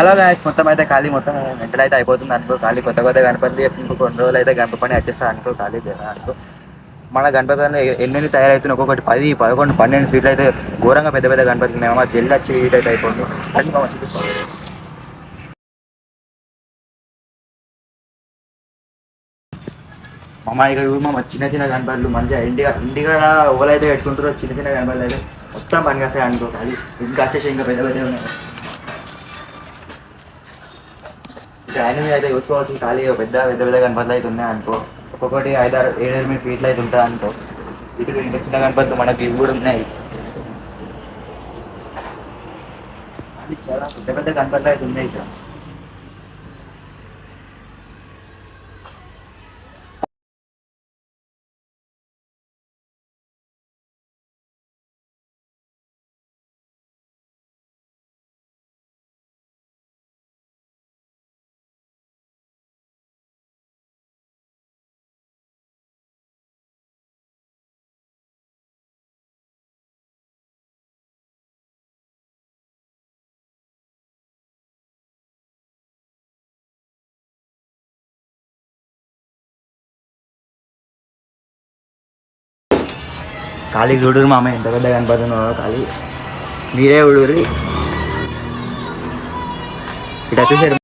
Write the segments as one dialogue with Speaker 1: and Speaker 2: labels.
Speaker 1: అలా గాయస్ మొత్తం అయితే ఖాళీ మొత్తం మెంటల్ అయితే అయిపోతుంది అనుకో. ఖాళీ కొత్త కొత్త గణపతి ఇంకో కొన్ని రోజులు అయితే గణపతి పని వచ్చేస్తా అనుకో. ఖాళీ అనుకో మన గణపతి ఎన్ని తయారవుతున్నాయి, ఒక్కొక్కటి 10, 11, 12 ఫీట్లు అయితే ఘోరంగా పెద్ద పెద్ద గణపతి ఉన్నాయి. మా జల్లు వచ్చి హీట్ అయితే అయిపోతుంది. అని మా చూపిస్తాం. మా ఇక మా చిన్న చిన్న గణపతులు మంచిగా ఇంటిగా ఓవలైతే పెట్టుకుంటారో చిన్న చిన్న గణపతులు అయితే మొత్తం పని కాస్తాయి అనుకో. అది ఇంకా వచ్చేసి ఇంకా పెద్ద పెద్ద ఉన్నాయి. ఆయన మీద అయితే చూసుకోవచ్చు. ఖాళీ పెద్ద పెద్ద పెద్ద గణపతులు అయితే ఉన్నాయి అనుకో. ఒక్కొక్కటి 7-8 ఫీట్లు అయితే ఉంటాయి అనుకో. ఇటు ఇంకా చిన్న గణపతులు మనకి ఇవి కూడా ఉన్నాయి. అది చాలా పెద్ద పెద్ద గణపతులు అయితే ఉన్నాయి ఇక్కడ. ఖాళీ చూడరు మామ ఎంత పెద్ద కనపడుతున్నారో. ఖాళీ మీరే చూడరు. ఇటు వచ్చేసాడు.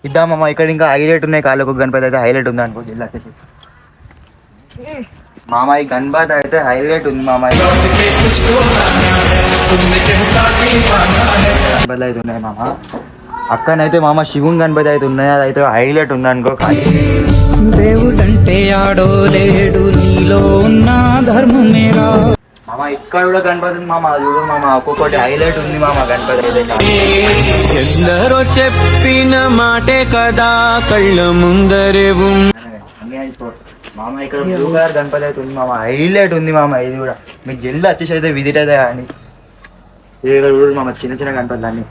Speaker 1: ఇద్దామమ్మ ఇక్కడ ఇంకా హైలైట్ ఉన్నాయి. ఖాళీ ఒక గణపతి అయితే హైలైట్ ఉంది అనుకో. జిల్లా వచ్చేసి మామ ఈ గణపతి అయితే హైలైట్ ఉంది మామ. గణపతి అయితే ఉన్నాయి మామ. అక్కనైతే మామ శివుని గణపతి అయితే ఉన్నాయి. అది అయితే హైలైట్ ఉంది అనుకో.
Speaker 2: దేవుడంటే ఆడో లేడు నీలో ఉన్న ధర్మమేరా
Speaker 1: మామ ఇక్కడ కూడా గణపతి ఉంది మామ. చూడు మామ ఒక్కొక్కటి హైలైట్ ఉంది మామ. గణపతి అయితే
Speaker 2: ఎందరో చెప్పిన మాటే కదా కళ్ళ ముందరే
Speaker 1: మామ. ఇక్కడ బ్లూ కలర్ గణపతి అయితే ఉంది మామ. హైలైట్ ఉంది మామ. ఇది కూడా మీకు జల్లు వచ్చేసి అయితే విజిట్ అయితే కానీ ఇది చూడు మామ. చిన్న చిన్న గణపతులు అన్ని